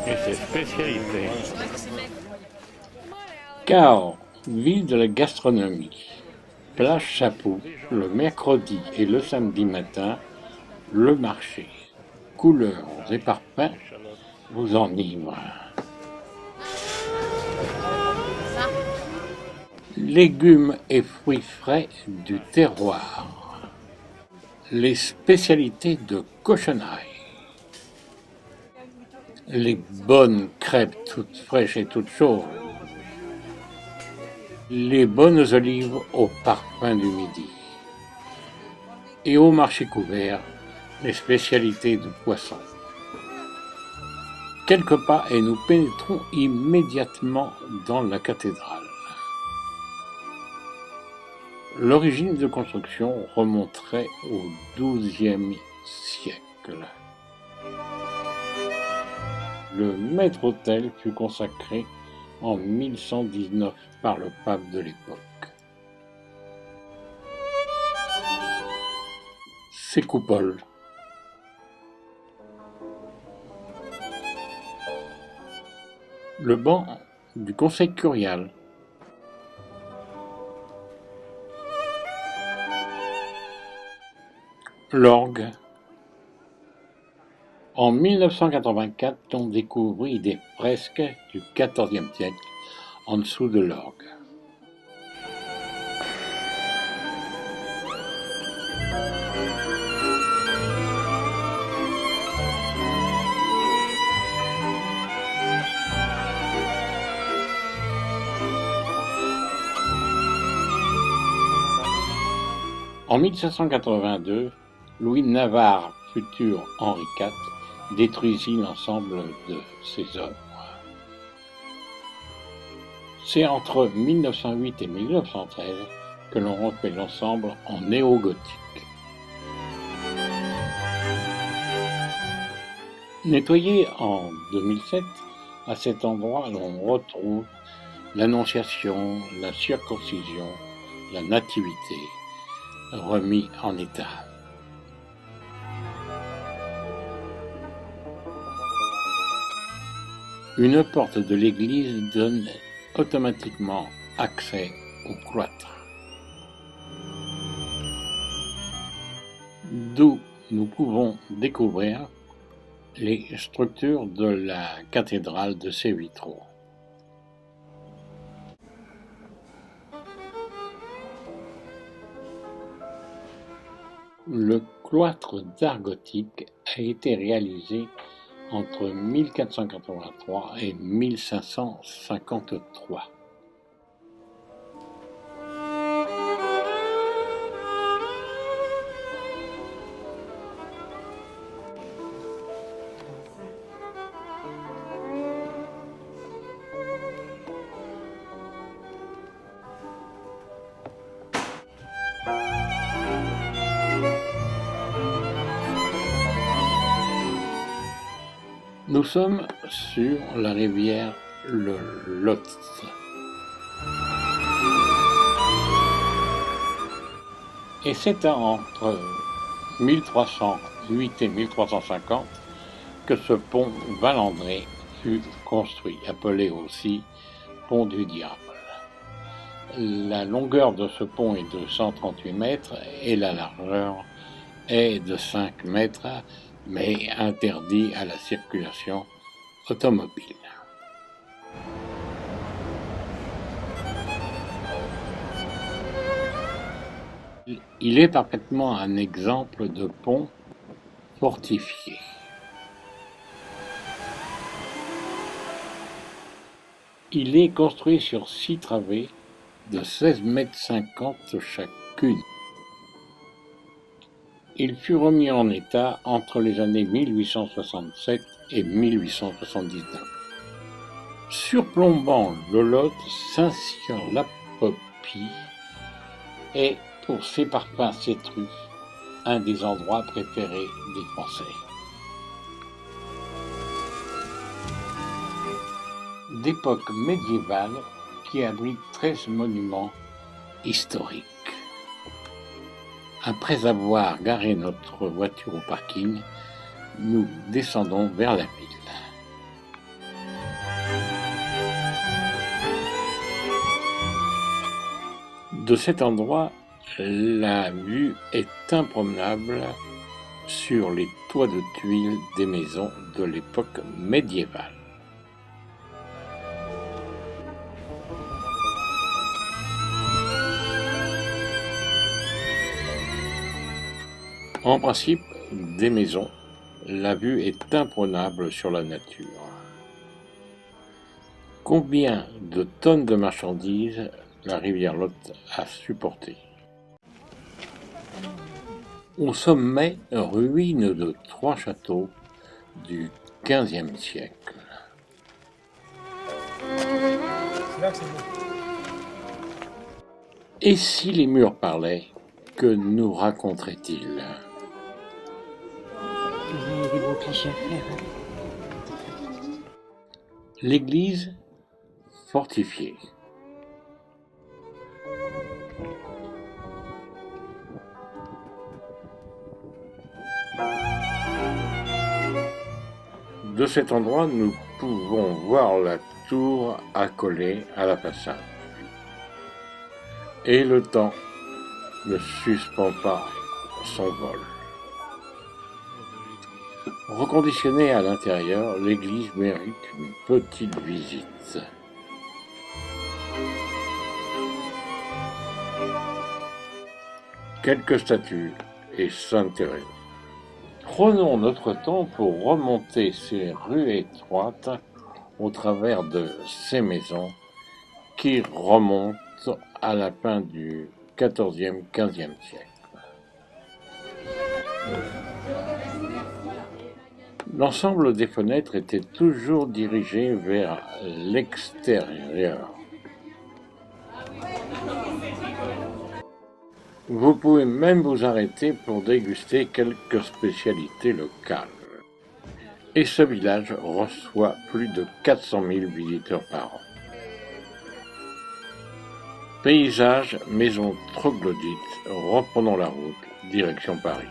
et ses spécialités. Cahors, ville de la gastronomie. Plage Chapeau, le mercredi et le samedi matin, le marché. Couleurs et parfums vous enivrent. Légumes et fruits frais du terroir. Les spécialités de Cochenaille. Les bonnes crêpes toutes fraîches et toutes chaudes. Les bonnes olives au parfum du midi. Et au marché couvert, les spécialités de poisson. Quelques pas et nous pénétrons immédiatement dans la cathédrale. L'origine de construction remonterait au XIIe siècle. Le maître-autel fut consacré en 1119 par le pape de l'époque. Ses coupoles. Le banc du conseil curial. L'orgue. En 1984, on découvrit des fresques du XIVe siècle en dessous de l'orgue. En 1782, Louis de Navarre, futur Henri IV, détruisit l'ensemble de ses œuvres. C'est entre 1908 et 1913 que l'on refait l'ensemble en néo-gothique. Nettoyé en 2007, à cet endroit l'on retrouve l'Annonciation, la Circoncision, la Nativité, remis en état. Une porte de l'église donne automatiquement accès au cloître, d'où nous pouvons découvrir les structures de la cathédrale de ses vitraux. Le cloître d'art gothique a été réalisé entre 1483 et 1553. Nous sommes sur la rivière le Lot. Et c'est entre 1308 et 1350 que ce pont Valandré fut construit, appelé aussi pont du Diable. La longueur de ce pont est de 138 mètres et la largeur est de 5 mètres, mais interdit à la circulation automobile. Il est parfaitement un exemple de pont fortifié. Il est construit sur 6 travées de 16,50 m chacune. Il fut remis en état entre les années 1867 et 1879. Surplombant le Lot, Saint-Cyr-la-Popie est, pour ses parfums, ses truffes, un des endroits préférés des Français. D'époque médiévale qui abrite 13 monuments historiques. Après avoir garé notre voiture au parking, nous descendons vers la ville. De cet endroit, la vue est imprenable sur les toits de tuiles des maisons de l'époque médiévale. En principe, des maisons, la vue est imprenable sur la nature. Combien de tonnes de marchandises la rivière Lot a supporté? Au sommet, ruines de 3 châteaux du XVe siècle. Et si les murs parlaient, que nous raconteraient-ils? Vous avez des beaux clichés à faire. L'église fortifiée. De cet endroit, nous pouvons voir la tour accolée à la façade. Et le temps ne suspend pas son vol. Reconditionnée à l'intérieur, l'église mérite une petite visite. Quelques statues et Sainte Thérèse. Prenons notre temps pour remonter ces rues étroites au travers de ces maisons qui remontent à la fin du XIVe, XVe siècle. L'ensemble des fenêtres était toujours dirigé vers l'extérieur. Vous pouvez même vous arrêter pour déguster quelques spécialités locales. Et ce village reçoit plus de 400 000 visiteurs par an. Paysage, maison troglodyte, reprenons la route, direction Paris.